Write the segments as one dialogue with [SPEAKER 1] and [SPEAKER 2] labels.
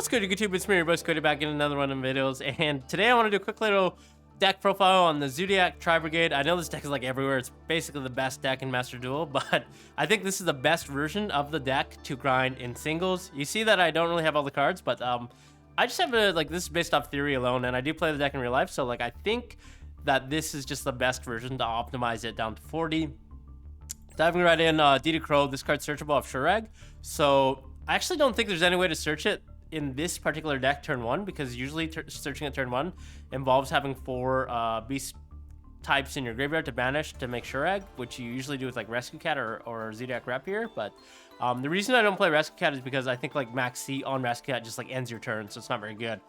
[SPEAKER 1] What's good, YouTube? It's me, your boy Cody, back in another one of the videos, and today I want to do a quick little deck profile on the Zoodiac Tri-Brigade. I know this deck is like everywhere. It's basically the best deck in Master Duel, but I think this is the best version of the deck to grind in singles. You see that I don't really have all the cards, but I just have a, like, this is based off theory alone, and I do play the deck in real life, so like I think that this is just the best version to optimize it down to 40. Diving right in, D Crow, this card's searchable off Shurag, so I actually don't think there's any way to search it in this particular deck turn 1, because usually searching at turn 1 involves having 4 beast types in your graveyard to banish to make Shurag, which you usually do with like Rescue Cat or Zoodiac Rapier. But the reason I don't play Rescue Cat is because I think like Max C on Rescue Cat just like ends your turn, so it's not very good.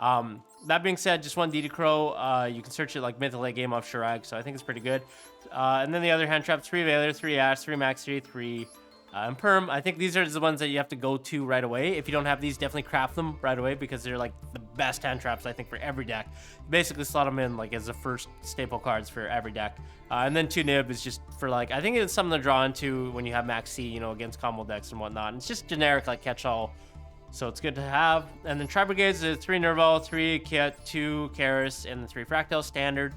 [SPEAKER 1] That being said, just one DD Crow, you can search it like mid to late game off Shurag, so I think it's pretty good. And then the other hand trap, 3 Veiler, 3 Ash, 3 Max 3 and Perm. I think these are the ones that you have to go to right away. If you don't have these, definitely craft them right away, because they're like the best hand traps I think for every deck. Basically slot them in like as the first staple cards for every deck. And then 2 Nib is just for like, I think it's something to draw into when you have Max C, you know, against combo decks and whatnot. And it's just generic like catch-all, so it's good to have. And then Tri-Brigades is 3 Nerval, 3 Kit, 2 Karis, and 3 Fractal standard.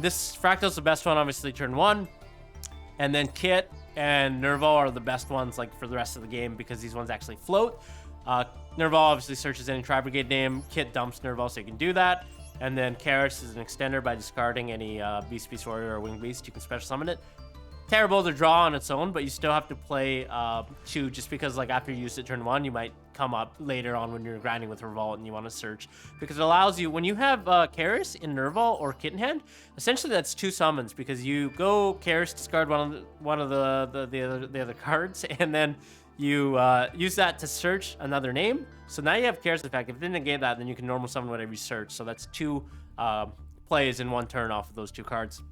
[SPEAKER 1] This Fractal's the best one, obviously turn 1, and then Kit and Nerval are the best ones like for the rest of the game, because these ones actually float. Nerval obviously searches any Tri-Brigade name. Kit dumps Nerval, so you can do that. And then Karis is an extender. By discarding any Beast Warrior or Winged Beast, you can special summon it. Terrible to draw on its own, but you still have to play 2, just because like after you use it turn 1, you might come up later on when you're grinding with Revolt and you want to search, because it allows you, when you have Karis in Nerval or Kit in hand, essentially that's 2 summons, because you go Karis, discard one of the other cards, and then you use that to search another name. So now you have Karis effect. If it didn't negate that, then you can normal summon whatever you search. So that's 2 plays in 1 turn off of those 2 cards.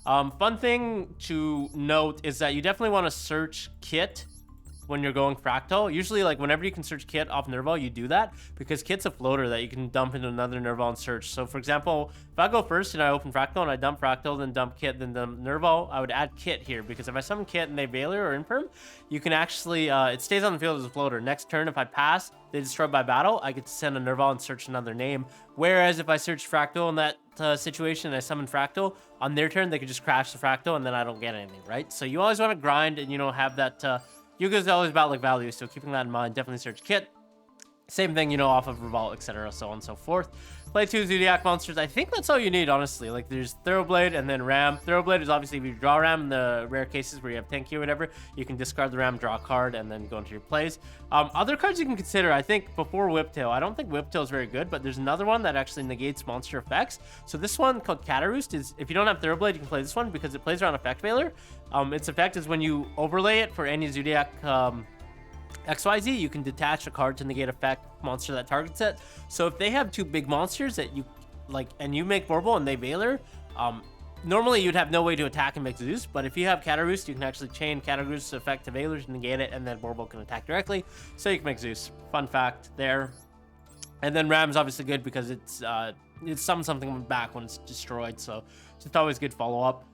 [SPEAKER 1] Fun thing to note is that you definitely want to search Kit when you're going Fractal. Usually, like, whenever you can search Kit off Nerval, you do that, because Kit's a floater that you can dump into another Nerval and search. So, for example, if I go first and I open Fractal and I dump Fractal, then dump Kit, then dump Nerval, I would add Kit here, because if I summon Kit and they Veiler or Imperm, you can actually, it stays on the field as a floater. Next turn, if I pass, they destroy by battle, I get to send a Nerval and search another name. Whereas if I search Fractal in that situation and I summon Fractal, on their turn, they could just crash the Fractal and then I don't get anything, right? So you always want to grind and, you know, have that, Yugioh is always about like value, so keeping that in mind, definitely search Kit. Same thing, you know, off of Revolt, etc., so on and so forth. Play 2 Zoodiac monsters. I think that's all you need, honestly. Like, there's Thoroughblade and then Ram. Thoroughblade is obviously, if you draw Ram in the rare cases where you have Tenki or whatever, you can discard the Ram, draw a card, and then go into your plays. Other cards you can consider, I think, before Whiptail. I don't think Whiptail is very good, but there's another one that actually negates monster effects. So this one, called Cataroost, is, if you don't have Thoroughblade, you can play this one, because it plays around Effect Veiler. Its effect is when you overlay it for any Zoodiac XYZ, you can detach a card to negate effect monster that targets it. So if they have 2 big monsters that you like, and you make Vorpal and they Veiler, normally you'd have no way to attack and make Zeus, but if you have Cataroost, you can actually chain Cataroost's effect to Veiler to negate it, and then Vorpal can attack directly, so you can make Zeus. Fun fact there. And then Ram's obviously good because it's summons something back when it's destroyed, so it's always good follow-up.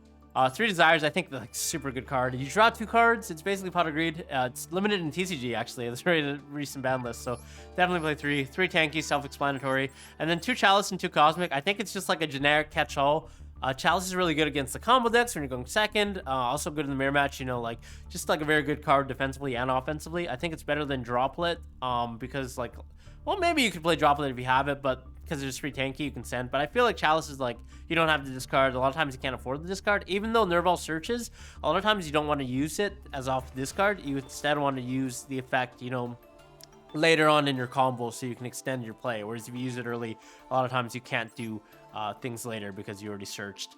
[SPEAKER 1] 3 Desires, I think, like, super good card. You draw 2 cards. It's basically Pot of Greed. It's limited in TCG, actually. It's very recent ban list, so definitely play 3. 3 Tanky, self-explanatory. And then 2 Chalice and 2 Cosmic. I think it's just like a generic catch-all. Chalice is really good against the combo decks when you're going second. Also good in the mirror match, you know, like, just like a very good card defensively and offensively. I think it's better than Droplet, because, like, well, maybe you could play Droplet if you have it, but because there's 3 Tanky, you can send. But I feel like Chalice is like, you don't have to discard. A lot of times you can't afford the discard. Even though Nerval searches, a lot of times you don't want to use it as off discard. You instead want to use the effect, you know, later on in your combo, so you can extend your play. Whereas if you use it early, a lot of times you can't do things later because you already searched.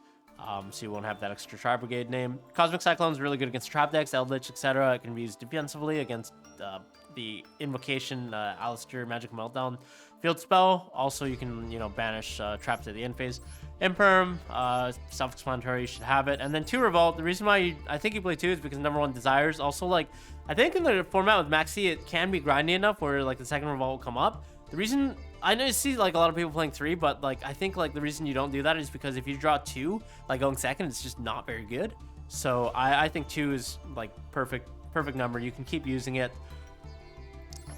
[SPEAKER 1] So you won't have that extra Tri-Brigade name. Cosmic Cyclone is really good against trap decks, Eldritch, etc. It can be used defensively against the Invocation, Alistair, Magic Meltdown field spell. Also, you can, you know, banish traps at the end phase. Imperm, self-explanatory, you should have it. And then 2 Revolt. The reason why I think you play 2 is because number 1, Desires. Also, like, I think in the format with Maxi, it can be grindy enough where, like, the second Revolt will come up. The reason, I know you see, like, a lot of people playing 3, but, like, I think, like, the reason you don't do that is because if you draw 2, like, going second, it's just not very good. So I think 2 is, like, perfect number. You can keep using it.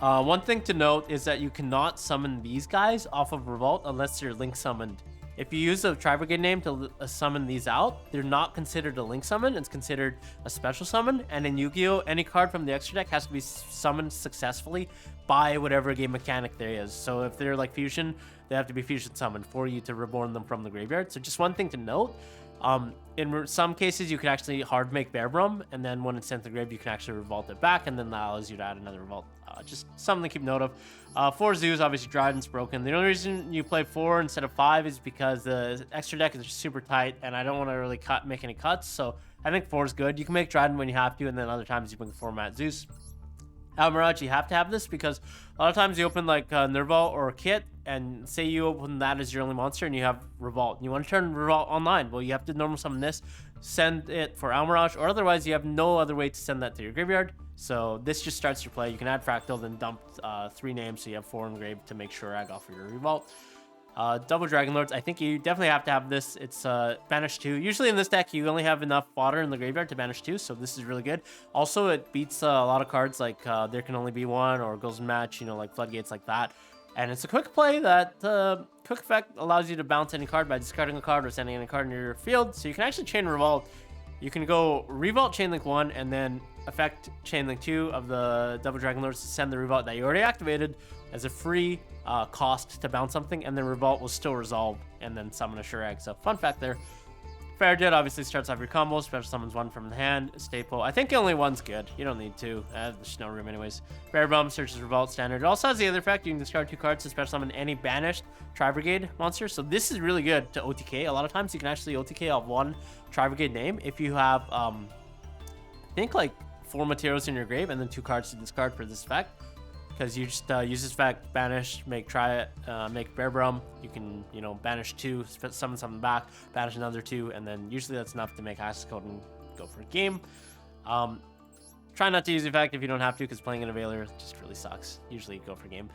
[SPEAKER 1] One thing to note is that you cannot summon these guys off of Revolt unless you're link summoned. If you use a Tri-Brigade name to summon these out, they're not considered a link summon. It's considered a special summon. And in Yu-Gi-Oh, any card from the extra deck has to be summoned successfully by whatever game mechanic there is. So if they're like fusion, they have to be fusion summoned for you to reborn them from the graveyard. So just one thing to note. In some cases, you can actually hard make Bearbrum, and then when it's sent to the grave, you can actually revolt it back, and then that allows you to add another revolt. Just something to keep note of. 4 zoos, obviously Dryden's broken. The only reason you play 4 instead of 5 is because the extra deck is super tight, and I don't want to really make any cuts, so I think 4 is good. You can make Dryden when you have to, and then other times you bring format Zeus. Almirage, you have to have this because a lot of times you open like Nerval or a Kit, and say you open that as your only monster and you have Revolt. You want to turn Revolt online. Well, you have to normal summon this, send it for Almirage, or otherwise you have no other way to send that to your graveyard. So this just starts your play. You can add Fractal, then dump 3 names so you have 4 engraved to make sure I got for your Revolt. Double Dragon Lords, I think you definitely have to have this. It's banish 2. Usually in this deck, you only have enough fodder in the graveyard to banish 2, so this is really good. Also, it beats a lot of cards like There Can Only Be One or Goals and Match, you know, like Floodgates like that. And it's a quick play that quick effect allows you to bounce any card by discarding a card or sending any card into your field. So you can actually chain Revolt. You can go Revolt Chainlink 1 and then effect Chainlink 2 of the Double Dragon Lords to send the Revolt that you already activated as a free cost to bounce something, and then Revolt will still resolve and then summon a Shurag. So fun fact there. Fair obviously starts off your combo, special summons 1 from the hand, staple. I think only 1's good. You don't need 2. There's no room anyways. Rare Bum searches Revolt standard. It also has the other effect. You can discard 2 cards to special summon any banished Tri-Brigade monster. So this is really good to OTK. A lot of times you can actually OTK off 1 Tri-Brigade name if you have, I think like 4 materials in your grave and then 2 cards to discard for this effect. Because you just use this effect, banish, make Bearbrum. You can, you know, banish 2, summon something back, banish another 2, and then usually that's enough to make access code and go for a game. Try not to use the effect if you don't have to, because playing an Availer just really sucks. Usually go for a game.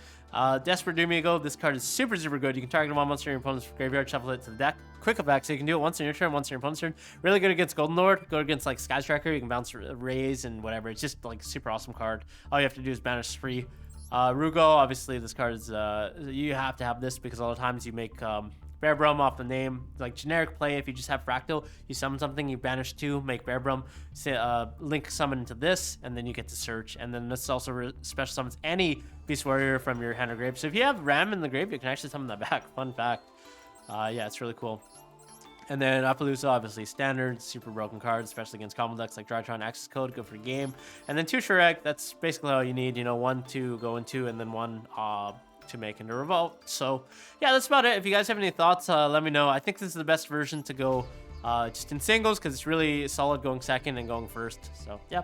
[SPEAKER 1] Desperate Dumigo, this card is super good. You can target one monster in your opponent's graveyard, shuffle it to the deck. Quick effect, so you can do it once in your turn, once in your opponent's turn. Really good against Golden Lord, good against like Sky Striker. You can bounce Rays and whatever. It's just like super awesome card. All you have to do is banish 3. Rugo, obviously this card is, you have to have this because a lot of times you make Bearbrum off the name. Like generic play, if you just have Fractal, you summon something, you banish 2, make Bearbrum, link summon into this, and then you get to search. And then this also special summons any Beast Warrior from your hand or grave. So if you have Ram in the grave, you can actually summon that back. Fun fact. Yeah, it's really cool. And then Appaloosa, obviously standard, super broken cards, especially against combo decks like Drytron, Access Code, good for game. And then 2 Shurag, that's basically all you need, you know, 1 to go into, and then 1 to make into Revolt. So yeah, that's about it. If you guys have any thoughts, let me know. I think this is the best version to go just in singles, because it's really solid going second and going first. So yeah.